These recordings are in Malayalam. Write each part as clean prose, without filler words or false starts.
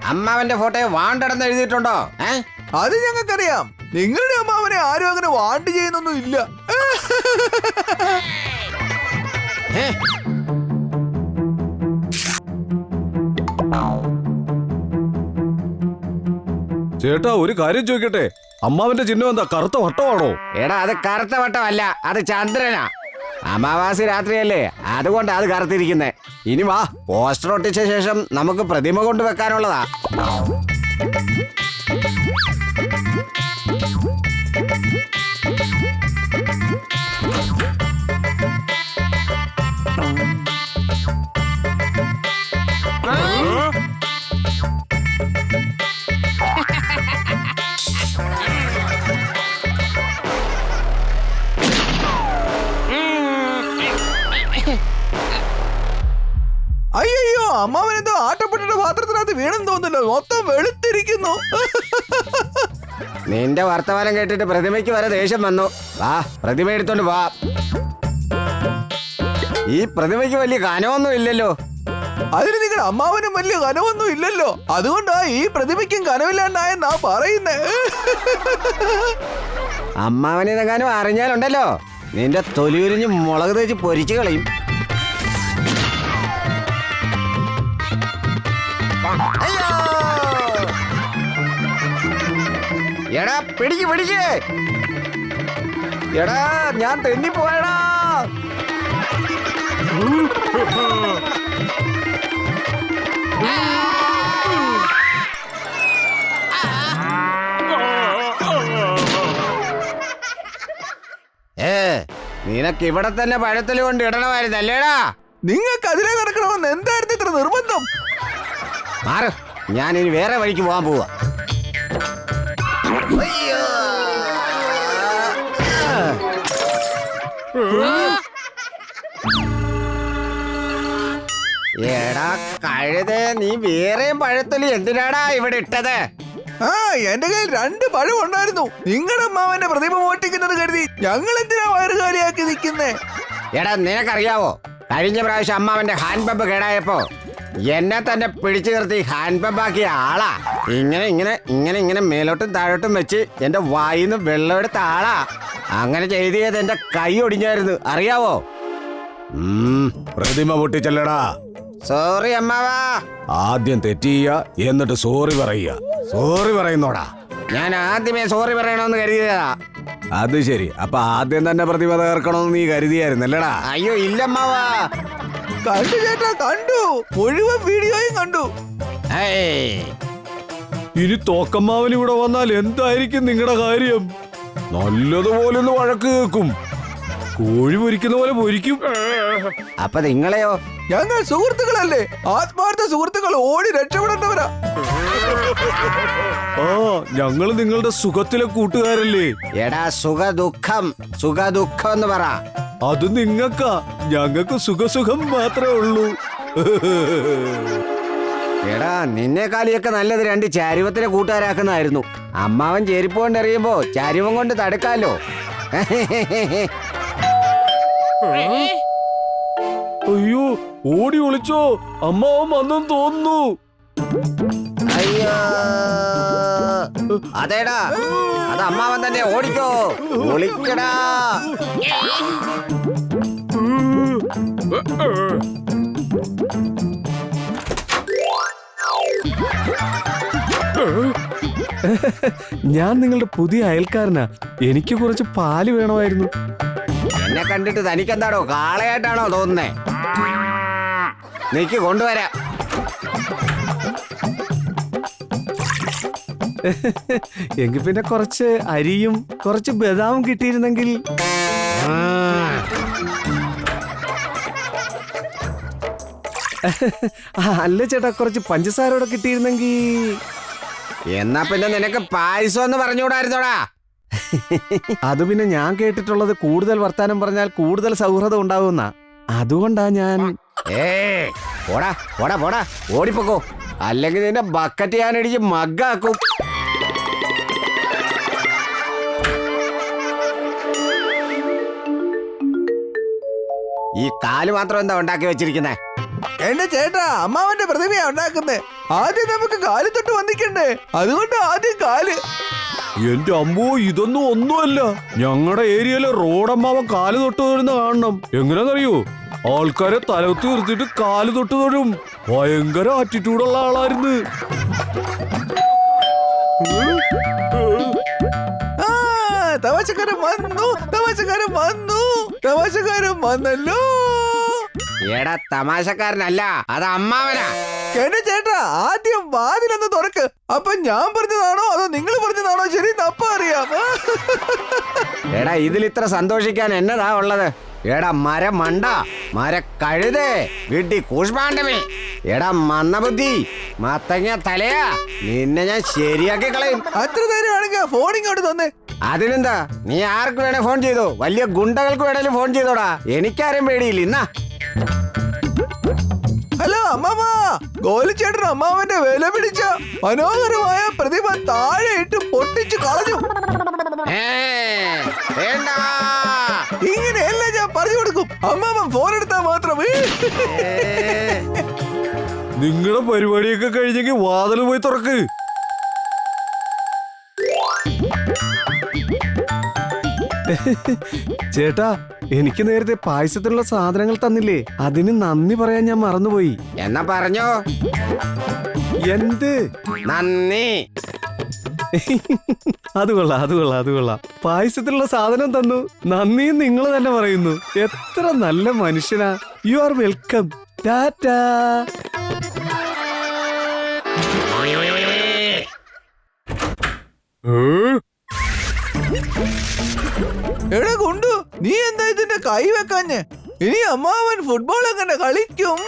അമ്മാവന്റെ ഫോട്ടോയെ വാണ്ടടന്ന് എഴുതിയിട്ടുണ്ടോ? അത് ഞങ്ങൾക്കറിയാം. നിങ്ങളുടെ അമ്മാവനെ ആരും അങ്ങനെ വാണ്ട് ചെയ്യുന്നൊന്നും ഇല്ല. ചേട്ടാ ഒരു കാര്യം ചോദിക്കട്ടെ, അമ്മാവന്റെ ചിഹ്നം എന്താ? കറുത്ത വട്ടമാണോ? എടാ അത് കറുത്ത വട്ടമല്ല, അത് ചന്ദ്രനാ. അമാവാസി രാത്രിയല്ലേ, അതുകൊണ്ട് അത് കറുത്തിരിക്കുന്നേ. ഇനി വാ, പോസ്റ്റർ ഒട്ടിച്ച ശേഷം നമുക്ക് പ്രതിമ കൊണ്ടുവെക്കാനുള്ളതാ. അയ്യോ, അമ്മാവനെന്തോ ആട്ടപ്പെട്ടിട്ട് പാത്രത്തിനകത്ത് വീണെന്ന് തോന്നുന്നല്ലോ, മൊത്തം വെളുത്തിരിക്കുന്നു. നിന്റെ വർത്തമാനം കേട്ടിട്ട് പ്രതിമയ്ക്ക് വരെ ദേഷ്യം വന്നു. വാ, പ്രതിമ എടുത്തോണ്ട് വാ. ഈ പ്രതിമയ്ക്ക് വലിയ കനമൊന്നും ഇല്ലല്ലോ. അതിന് നിങ്ങളുടെ അമ്മാവനും വലിയ കനമൊന്നും ഇല്ലല്ലോ, അതുകൊണ്ടാ ഈ പ്രതിമയ്ക്കും കനമില്ലാണ്ടായെന്നാ പറയുന്നേ. അമ്മാവനെങ്ങാനും അറിഞ്ഞാലുണ്ടല്ലോ, നിന്റെ തൊലിയുരിഞ്ഞ് മുളക് തേച്ച് പൊരിച്ചു കളയും. എടാ പിടിക്ക് പിടിക്ക്. എടാ ഞാൻ തെന്നിപ്പോയടാ. നിനക്ക് ഇവിടെ തന്നെ പഴത്തല് കൊണ്ട് ഇടണമായിരുന്നല്ലേടാ. നിങ്ങൾക്ക് അതിലേ നടക്കണമെന്ന് എന്തായിരുന്നു ഇത്ര നിർബന്ധം? മാറ്, ഞാൻ ഇനി വേറെ വഴിക്ക് പോകാൻ പോവാ. എടാ കഴുതേ, നീ വേറെയും പഴത്തൊലി എന്തിനാടാ ഇവിടെ ഇട്ടത്? എന്റെ കയ്യിൽ 2 പഴം ഉണ്ടായിരുന്നു. നിങ്ങളുടെ അമ്മാവന്റെ പ്രതിമ മോട്ടിക്കുന്നത് കരുതി ഞങ്ങൾ എന്തിനാ വയറുകാലിയാക്കി നിൽക്കുന്നേ? എടാ നിനക്കറിയാവോ, കഴിഞ്ഞ പ്രാവശ്യം അമ്മാവന്റെ ഹാൻഡ് പമ്പ് കേടായപ്പോ എന്നെ തന്നെ പിടിച്ചു നിർത്തി ഹാൻഡ് പമ്പാക്കിയ ആളാ. ഇങ്ങനെ ഇങ്ങനെ ഇങ്ങനെ ഇങ്ങനെ മേലോട്ടും താഴോട്ടും വെച്ച് എന്റെ വായിന്ന് വെള്ളം എടുത്ത ആളാ. അങ്ങനെ ചെയ്തത് എന്റെ കൈ ഒടിഞ്ഞായിരുന്നു, അറിയാവോ? പ്രതിമ പൊട്ടിച്ചല്ലടാ. സോറി അമ്മാവാ. ആദ്യം തെറ്റിയ എന്നിട്ട് സോറി പറയുക. സോറി പറയുന്നോടാ. ഞാൻ ആദ്യമേ സോറി പറയണമെന്ന് കരുതിയതാ. അത് ശരി, അപ്പൊ ആദ്യം തന്നെ പ്രതിമ തകർക്കണമെന്ന് നീ കരുതിയായിരുന്നല്ലടാ? അയ്യോ ഇല്ലമ്മാവാ. കണ്ടു ചേട്ടാ, കണ്ടു. മുഴുവൻ വീഡിയോയും കണ്ടു. ഇനി തോക്കമ്മാവൻ ഇവിടെ വന്നാൽ എന്തായിരിക്കും നിങ്ങളുടെ കാര്യം? നല്ലതുപോലെ ഒന്ന് വഴക്ക് കേൾക്കും. കോഴി പൊരിക്കുന്ന പോലെ പൊരിക്കും. അപ്പൊ നിങ്ങളെയോ? ഞങ്ങൾ സുഹൃത്തുക്കളല്ലേ, ആത്മാർത്ഥ സുഹൃത്തുക്കൾ, ഓടി രക്ഷപ്പെടേണ്ടവരാ. ഞങ്ങൾ നിങ്ങളുടെ സുഖത്തിലെ കൂട്ടുകാരല്ലേ? എടാ സുഖദുഃഖം, സുഖദുഃഖം എന്ന് പറ. അത് നിങ്ങൾക്കാ, ഞങ്ങൾക്ക് സുഖസുഖം മാത്രമേ ഉള്ളൂ. എടാ നിന്നെക്കാളിയൊക്കെ നല്ലത് 2 ചാരുവത്തിനെ കൂട്ടുകാരാക്കുന്നതായിരുന്നു. അമ്മാവൻ ചെരുപ്പ് കൊണ്ട് എറിയുമ്പോ ചാരുവം കൊണ്ട് തടുക്കാലോ. അയ്യോ, ഓടി ഒളിച്ചോ? അമ്മാവൻ വന്നെന്ന് തോന്നുന്നു. അയ്യോ അതേടാ, അത് അമ്മാവൻ തന്നെ. ഓടിക്കോ, ഒളിക്കടാ. ഞാൻ നിങ്ങളുടെ പുതിയ അയൽക്കാരനാ. എനിക്ക് കുറച്ച് പാല് വേണമായിരുന്നു. എന്നെ കണ്ടിട്ട് തനിക്കെന്താണോ കാളയായിട്ടാണോ തോന്നുന്നേ? നീക്ക് കൊണ്ടുവരാം. എങ്കിൽ പിന്നെ കുറച്ച് അരിയും കുറച്ച് ബദാമും കിട്ടിയിരുന്നെങ്കിൽ. അല്ല ചേട്ടാ, കുറച്ച് പഞ്ചസാരോടെ കിട്ടിയിരുന്നെങ്കിൽ. എന്നാ പിന്നെ നിനക്ക് പായസം എന്ന് പറഞ്ഞുകൂടായിരുന്നോടാ? അത് പിന്നെ ഞാൻ കേട്ടിട്ടുള്ളത് കൂടുതൽ വർത്താനം പറഞ്ഞാൽ കൂടുതൽ സൗഹൃദം ഉണ്ടാവുന്ന. അതുകൊണ്ടാ ഞാൻ. പോടാ പോടാ പോടാ, ഓടിപ്പോക്കോ, അല്ലെങ്കിൽ നിന്റെ ബക്കറ്റ് ഞാൻ അടിച്ച് മഗ്ഗാക്കും. ഈ കാല് മാത്രം എന്താ ഉണ്ടാക്കി വെച്ചിരിക്കുന്നേ? എന്റെ ചേട്ടാ, അമ്മാവന്റെ പ്രതിമയാ ഉണ്ടാക്കുന്നേ. ആദ്യം നമുക്ക് കാല് തൊട്ട് വന്നിക്കണ്ടേ, അതുകൊണ്ട് ആദ്യം കാല്. എന്റെ അമ്മോ, ഇതൊന്നും ഒന്നുമല്ല. ഞങ്ങളുടെ ഏരിയയിലെ റോഡമ്മാവൻ കാല് തൊട്ട് തൊഴുന്ന കാണണം. എങ്ങനെയാണെന്നറിയോ? ആൾക്കാരെ തലത്ത് നിർത്തിയിട്ട് കാല് തൊട്ട് തൊഴും. ഭയങ്കര ആറ്റിറ്റ്യൂഡുള്ള ആളായിരുന്നു. തമാശക്കാരൻ വന്നു, തമാശക്കാരൻ വന്നു, തമാശക്കാരൻ വന്നല്ലോ. എടാ, തമാശക്കാരനല്ല, അത് അമ്മാവനാ. എന്റെ ചേട്ടാ, ആദ്യം വാതിലൊന്ന് തുറക്ക്. അപ്പൊ ഞാൻ പറഞ്ഞതാണോ അതോ നിങ്ങൾ പറഞ്ഞതാണോ ശരി? അപ്പ അറിയാം. എടാ, ഇതിൽ ഇത്ര സന്തോഷിക്കാൻ എന്നതാ ഉള്ളത്? എടാ മരമണ്ട, മരക്കഴുതേ, വീട്ടി കൂഷ്മാണ്ടമേ, എടാ മന്ദബുദ്ധി, മത്തങ്ങ തലയാ, നിന്നെ ഞാൻ ശരിയാക്കി കളയും. അത്ര നേരമാണെങ്കിൽ ഫോൺ ഇങ്ങോട്ട് തന്നെ. അതിനെന്താ, നീ ആർക്ക് വേണേ ഫോൺ ചെയ്തോ, വലിയ ഗുണ്ടകൾക്ക് വേണേലും ഫോൺ ചെയ്തോടാ, എനിക്കാരും പേടിയില്ല. ഇന്നാ ഹലോ അമ്മാമ, ഗോലിച്ചേട്ടൻ അമ്മാവന്റെ വില പിടിച്ച മനോഹരമായ പ്രതിഭ താഴെ ഇട്ട് പൊട്ടിച്ചു കളഞ്ഞു. ഇങ്ങനെയല്ല ഞാൻ പറഞ്ഞു കൊടുക്കും. അമ്മാവൻ ഫോൺ എടുത്താൽ മാത്രമേ. നിങ്ങളുടെ പരിപാടിയൊക്കെ കഴിഞ്ഞെങ്കിൽ വാതിൽ പോയി തുറക്ക്. ചേട്ടാ, എനിക്ക് നേരത്തെ പായസത്തിനുള്ള സാധനങ്ങൾ തന്നില്ലേ, അതിന് നന്ദി പറയാൻ ഞാൻ മറന്നുപോയി. എന്നാ പറഞ്ഞോ. എന്ത് നന്ദി? അത് കൊള്ളാം, അത് കൊള്ളാം, അത് കൊള്ളാം. പായസത്തിലുള്ള സാധനം തന്നു, നന്ദിയും നിങ്ങൾ തന്നെ പറയുന്നു. എത്ര നല്ല മനുഷ്യനാ. You are welcome. ടാറ്റാ. എടാ കൊണ്ടു, നീ എന്താ ഇതിന്റെ കൈ വെക്കാഞ്ഞ്? ഇനി അമ്മാവൻ ഫുട്ബോൾ എങ്ങനെ കളിക്കും?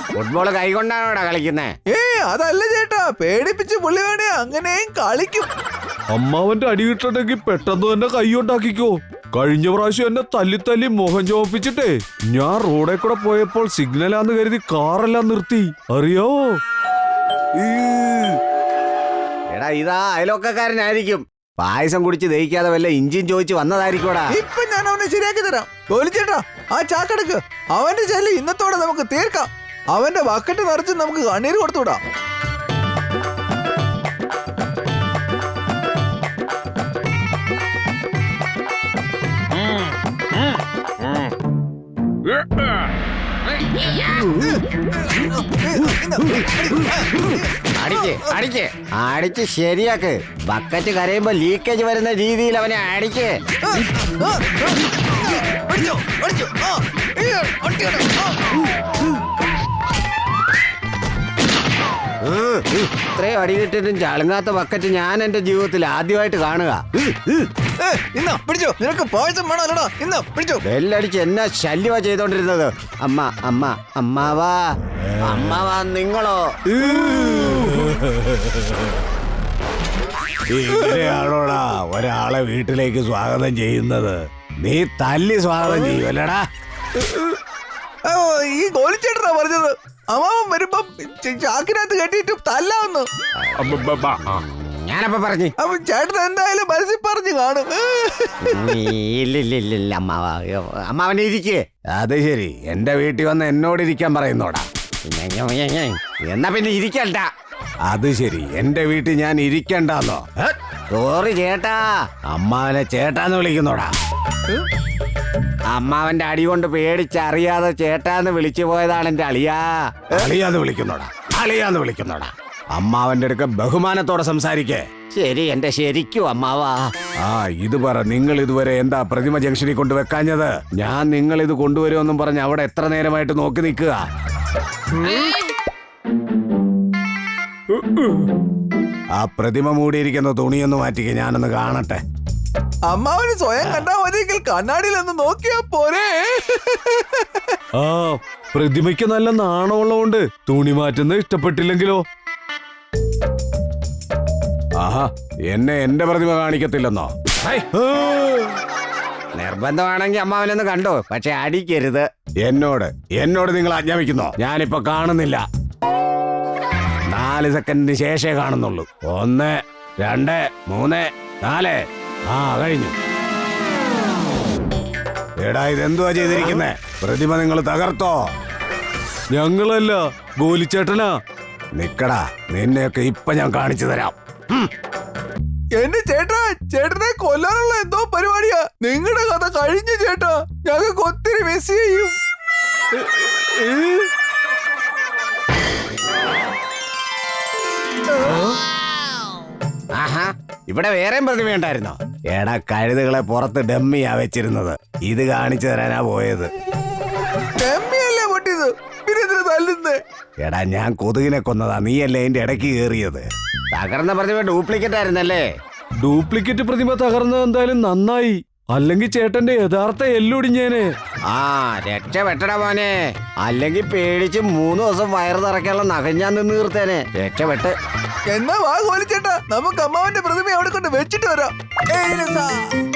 ഫുട്ബോൾ കൈകൊണ്ടാണോടാ കളിക്കുന്നേ? അതല്ല ചേട്ടാ, പേടിപ്പിച്ച് പുള്ളി വേണേ അങ്ങനെയും കളിക്കും. അമ്മാവന്റെ അടി കിട്ടണമെങ്കിൽ പെട്ടെന്ന് തന്നെ കൈ ഉണ്ടാക്കിക്കോ. കഴിഞ്ഞ പ്രാവശ്യം എന്നെ തല്ലി തല്ലി മുഖം ചോപ്പിച്ചിട്ടേ ഞാൻ റോഡേ കൂടെ പോയപ്പോൾ സിഗ്നലാന്ന് കരുതി കാറെല്ലാം നിർത്തി, അറിയാവോ? എടാ, ഇതാ അയലോക്കാരനായിരിക്കും. പായസം കുടിച്ച് ദഹിക്കാതെ വല്ല ഇഞ്ചിയും ചോദിച്ചു വന്നതായിരിക്കോടാ. ഇപ്പൊ ഞാൻ അവനെ ശരിയാക്കി തരാം. ഗോലിച്ചേട്ടാ, ആ ചാക്കെടുക്ക്. അവന്റെ ശല്യം ഇന്നത്തോടെ നമുക്ക് തീർക്കാം. അവന്റെ ബക്കറ്റ് നിറച്ച് നമുക്ക് കണ്ണീര് കൊടുത്തുവിടാം. അടിക്ക് അടിക്ക് അടിച്ച് ശരിയാക്ക്. ബക്കറ്റ് കരയുമ്പോ ലീക്കേജ് വരുന്ന രീതിയിൽ അവനെ അടിക്ക്. ഇത്രയും അടി കിട്ടിയിട്ടും ചളുങ്ങാത്ത ബക്കറ്റ് ഞാൻ എന്റെ ജീവിതത്തിൽ ആദ്യമായിട്ട് കാണുക. നിനക്ക് പായസം വേണോടാ, ഇന്ന് പിടിച്ചോ. ബെല്ലടിച്ച് എന്നാ ശല്യവാ ചെയ്തോണ്ടിരുന്നത്. അമ്മ അമ്മ അമ്മാവാ, അമ്മാവാ നിങ്ങളോ? ഇങ്ങനെയാണോടാ ഒരാളെ വീട്ടിലേക്ക് സ്വാഗതം ചെയ്യുന്നത്? നീ തല്ലി സ്വാഗതം ചെയ്യുമല്ലടാ. ഈ ഗോലിച്ചേട്ടനാ പറഞ്ഞത്. അമ്മാവൻ വരുമ്പോ ചാക്കിനകത്ത് കെട്ടിയിട്ട് തല്ലാന്ന്. ഞാനപ്പ പറഞ്ഞു. അപ്പൊ ചേട്ടൻ എന്തായാലും മനസ്സിൽ പറഞ്ഞു കാണും. ഇല്ലില്ലില്ല അമ്മാവാ, അമ്മാവനെ ഇരിക്കേ. അത് ശരി, എന്റെ വീട്ടിൽ വന്ന് എന്നോട് ഇരിക്കാൻ പറയുന്നോടാ. എന്നാ പിന്നെ ഇരിക്കണ്ട. അത് ശരി, എന്റെ വീട്ടിൽ ഞാൻ ഇരിക്കണ്ടെന്നോ? സോറി ചേട്ടാ. അമ്മാവനെ ചേട്ടാന്ന് വിളിക്കുന്നോടാ. അമ്മാവന്റെ അടി കൊണ്ട് പേടിച്ചറിയാതെ ചേട്ടാന്ന് വിളിച്ചു പോയതാണ് എന്റെ അളിയാ. അളിയാന്ന് വിളിക്കുന്നോടാ, അളിയാന്ന് വിളിക്കുന്നോടാ. അമ്മാവന്റെ അടുക്ക ബഹുമാനത്തോടെ സംസാരിക്കേ. ശരി, എന്റെ ശരിക്കും അമ്മാവാ. ഇത് പറ, നിങ്ങൾ ഇതുവരെ എന്താ പ്രതിമ ജംഗ്ഷനിൽ കൊണ്ടുവെക്കാഞ്ഞത്? ഞാൻ നിങ്ങൾ ഇത് കൊണ്ടുവരുമെന്നും പറഞ്ഞ് അവിടെ എത്ര നേരമായിട്ട് നോക്കി നിൽക്കുക. ആ പ്രതിമ മൂടിയിരിക്കുന്ന തുണിയൊന്ന് മാറ്റിക്ക്, ഞാനൊന്ന് കാണട്ടെ. അമ്മാവന് സ്വയം കണ്ടാ മതിയെങ്കിൽ കണ്ണാടിയിൽ ഒന്ന് നോക്കിയാ പോരെ. ആ പ്രതിമയ്ക്ക് നല്ല നാണമുള്ളതുകൊണ്ട് തുണി മാറ്റുന്നത് ഇഷ്ടപ്പെട്ടില്ലെങ്കിലോ? ആഹാ, എന്നെ എന്റെ പ്രതിമ കാണിക്കത്തില്ലെന്നോ? ഹൈ, നിർബന്ധമാണെങ്കിൽ അമ്മാവനൊന്ന് കണ്ടോ, പക്ഷെ അടിക്കരുത്. എന്നോട് നിങ്ങൾ ആജ്ഞാപിക്കുന്നോ? ഞാനിപ്പോ കാണുന്നില്ല. 4 സെക്കൻഡിന് ശേഷേ കാണുന്നുള്ളൂ. 1, 2, 3, 4. ആ കഴിഞ്ഞു. എടാ ഇതെന്തുവാ ചെയ്തിരിക്കുന്നേ? പ്രതിമ നിങ്ങൾ തകർത്തോ? ഞങ്ങളല്ല, ഗോലിച്ചേട്ടനാ. നിക്കടാ, നിന്നെയൊക്കെ ഇപ്പൊ ഞാൻ കാണിച്ചു തരാം. എന്റെ ചേട്ടാ, ചേട്ടനെ കൊല്ലാനുള്ള എന്തോ പരിപാടിയാ. നിങ്ങളുടെ കഥ കഴിഞ്ഞു ചേട്ടാ. ഞങ്ങൾക്ക് ഒത്തിരി മിസ് ചെയ്യും. ആഹാ, ഇവിടെ വേറെയും പ്രതിമയുണ്ടായിരുന്നോ? എടാ കഴുതുകളെ പുറത്ത് ഡമ്മിയാ വെച്ചിരുന്നത്. ഇത് കാണിച്ചു തരാനാ പോയത്. ഡമ്മിയല്ലേ പൊട്ടിയത്, പിന്നെ എന്തിനാ തല്ലുന്നേ? എടാ ഞാൻ കൊതുകിനെ കൊന്നതാ, നീയല്ലേ എന്റെ ഇടയ്ക്ക് കയറിയത്. തകർന്ന പ്രതിമ ഡ്യൂപ്ലിക്കേറ്റ് ആയിരുന്നല്ലേ? ഡ്യൂപ്ലിക്കേറ്റ് പ്രതിമ തകർന്നത് എന്തായാലും നന്നായി, അല്ലെങ്കിൽ ചേട്ടന്റെ യഥാർത്ഥ എല്ലൊടിഞ്ഞേനെ. ആ രക്ഷപ്പെട്ടടാ മോനെ, അല്ലെങ്കിൽ പേടിച്ച് 3 ദിവസം വയറ് നിറയ്ക്കാനുള്ള നഖഞ്ഞാൻ നിന്ന് തീർത്തേനെ. രക്ഷപ്പെട്ട്. എന്നാ വാ കോലിച്ചേട്ടാ, നമുക്ക് അമ്മാവന്റെ പ്രതിമ അവിടെ കൊണ്ട് വെച്ചിട്ട് വരാം. ഏയ് രസാ.